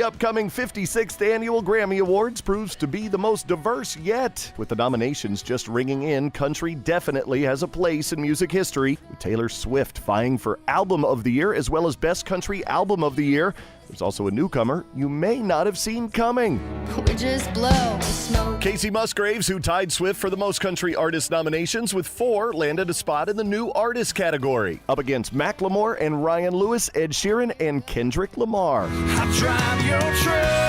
The upcoming 56th Annual Grammy Awards proves to be the most diverse yet. With the nominations just ringing in, country definitely has a place in music history, with Taylor Swift vying for Album of the Year as well as Best Country Album of the Year. There's also a newcomer you may not have seen coming. We just blow smoke. Kacey Musgraves, who tied Swift for the most country artist nominations with 4, landed a spot in the new artist category, up against Macklemore and Ryan Lewis, Ed Sheeran, and Kendrick Lamar. I drive your truck.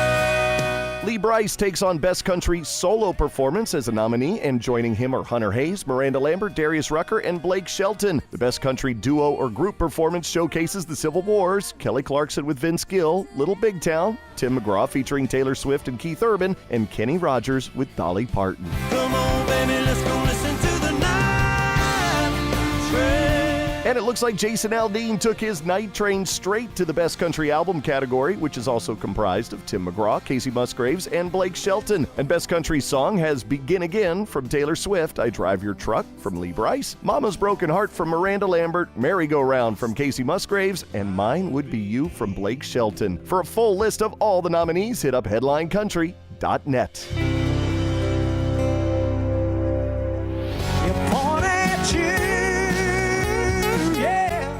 Lee Brice takes on Best Country Solo Performance as a nominee, and joining him are Hunter Hayes, Miranda Lambert, Darius Rucker, and Blake Shelton. The Best Country Duo or Group Performance showcases the Civil Wars, Kelly Clarkson with Vince Gill, Little Big Town, Tim McGraw featuring Taylor Swift and Keith Urban, and Kenny Rogers with Dolly Parton. Come on, baby, let's go listen to the night train. And it looks like Jason Aldean took his Night Train straight to the Best Country Album category, which is also comprised of Tim McGraw, Kacey Musgraves, and Blake Shelton. And Best Country Song has Begin Again from Taylor Swift, I Drive Your Truck from Lee Brice, Mama's Broken Heart from Miranda Lambert, Merry Go Round from Kacey Musgraves, and Mine Would Be You from Blake Shelton. For a full list of all the nominees, hit up headlinecountry.net.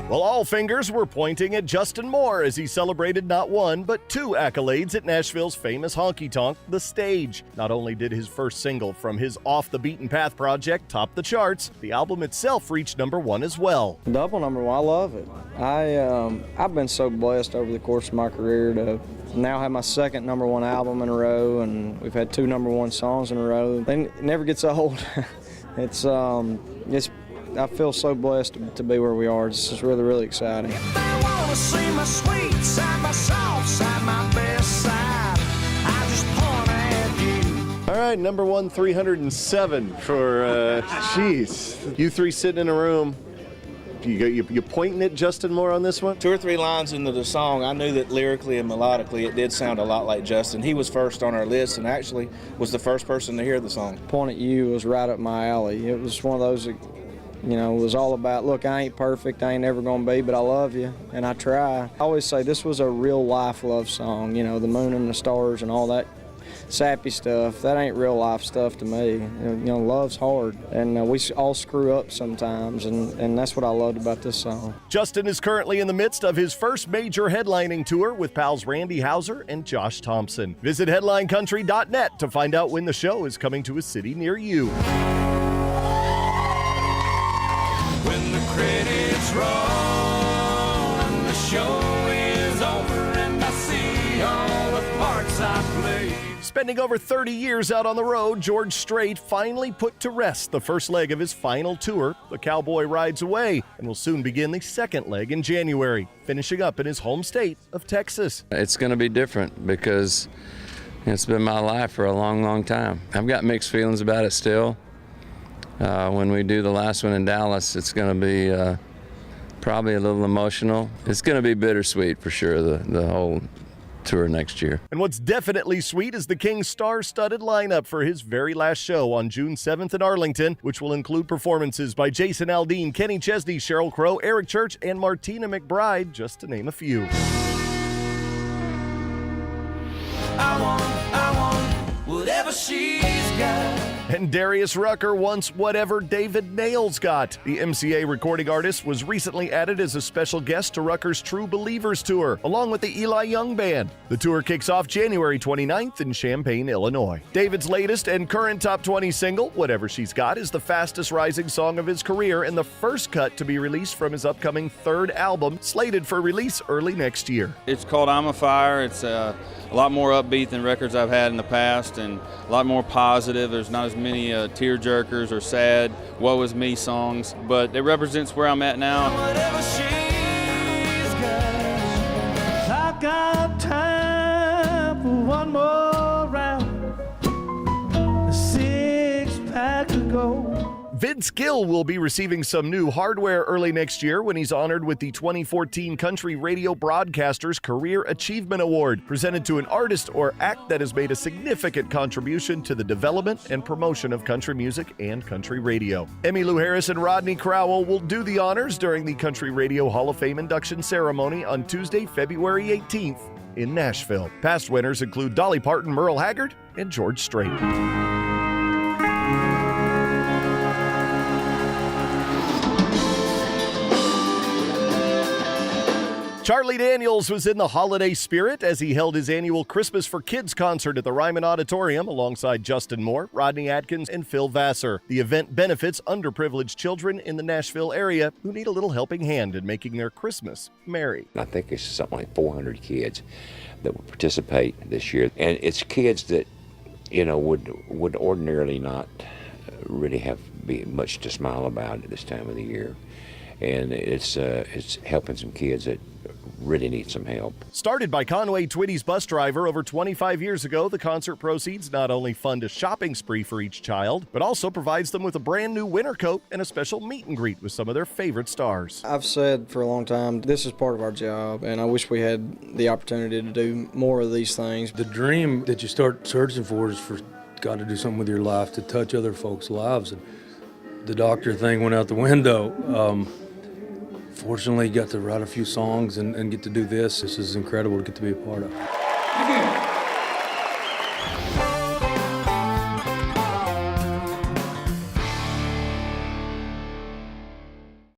Well, all fingers were pointing at Justin Moore as he celebrated not 1, but 2 accolades at Nashville's famous honky-tonk, The Stage. Not only did his first single from his Off the Beaten Path project top the charts, the album itself reached number 1 as well. Double number 1, I love it. I've been so blessed over the course of my career to now have my second number 1 album in a row, and we've had 2 number 1 songs in a row. It never gets old. I feel so blessed to be where we are. This is really, really exciting. If they want to see my sweet side, my soft side, my best side, I just point at you. All right, number 1, 307 for, You 3 sitting in a room. You pointing at Justin Moore on this one? 2 or 3 lines into the song, I knew that lyrically and melodically it did sound a lot like Justin. He was first on our list and actually was the first person to hear the song. Point at You was right up my alley. It was one of those, it was all about, look, I ain't perfect, I ain't never gonna be, but I love you, and I try. I always say this was a real life love song, the moon and the stars and all that sappy stuff. That ain't real life stuff to me. Love's hard, and we all screw up sometimes, and that's what I loved about this song. Justin is currently in the midst of his first major headlining tour with pals Randy Houser and Josh Thompson. Visit headlinecountry.net to find out when the show is coming to a city near you. When the credits roll and the show is over and I see all the parts I played. Spending over 30 years out on the road, George Strait finally put to rest the first leg of his final tour, The Cowboy Rides Away, and will soon begin the second leg in January, finishing up in his home state of Texas. It's going to be different because it's been my life for a long, long time. I've got mixed feelings about it still. When we do the last one in Dallas, it's going to be probably a little emotional. It's going to be bittersweet for sure, the whole tour next year. And what's definitely sweet is the King's star-studded lineup for his very last show on June 7th in Arlington, which will include performances by Jason Aldean, Kenny Chesney, Sheryl Crow, Eric Church, and Martina McBride, just to name a few. I want whatever she's got. And Darius Rucker wants whatever David Nail's got. The MCA recording artist was recently added as a special guest to Rucker's True Believers Tour, along with the Eli Young Band. The tour kicks off January 29th in Champaign, Illinois. David's latest and current top 20 single, Whatever She's Got, is the fastest rising song of his career and the first cut to be released from his upcoming 3rd album, slated for release early next year. It's called I'm a Fire. It's a lot more upbeat than records I've had in the past and a lot more positive. There's not as many tear jerkers or sad woe is me songs, but it represents where I'm at now. Whatever she's got, I got time for one more round. A 6-pack to go. Vince Gill will be receiving some new hardware early next year when he's honored with the 2014 Country Radio Broadcasters Career Achievement Award, presented to an artist or act that has made a significant contribution to the development and promotion of country music and country radio. Emmylou Harris and Rodney Crowell will do the honors during the Country Radio Hall of Fame induction ceremony on Tuesday, February 18th in Nashville. Past winners include Dolly Parton, Merle Haggard, and George Strait. Charlie Daniels was in the holiday spirit as he held his annual Christmas for Kids concert at the Ryman Auditorium alongside Justin Moore, Rodney Atkins, and Phil Vassar. The event benefits underprivileged children in the Nashville area who need a little helping hand in making their Christmas merry. I think it's something like 400 kids that will participate this year, and it's kids that would ordinarily not really be much to smile about at this time of the year, and it's helping some kids that really need some help. Started by Conway Twitty's bus driver over 25 years ago, the concert proceeds not only fund a shopping spree for each child, but also provides them with a brand new winter coat and a special meet and greet with some of their favorite stars. I've said for a long time, this is part of our job, and I wish we had the opportunity to do more of these things. The dream that you start searching for is for God to do something with your life, to touch other folks' lives. And the doctor thing went out the window. Fortunately, got to write a few songs and get to do this. This is incredible to get to be a part of.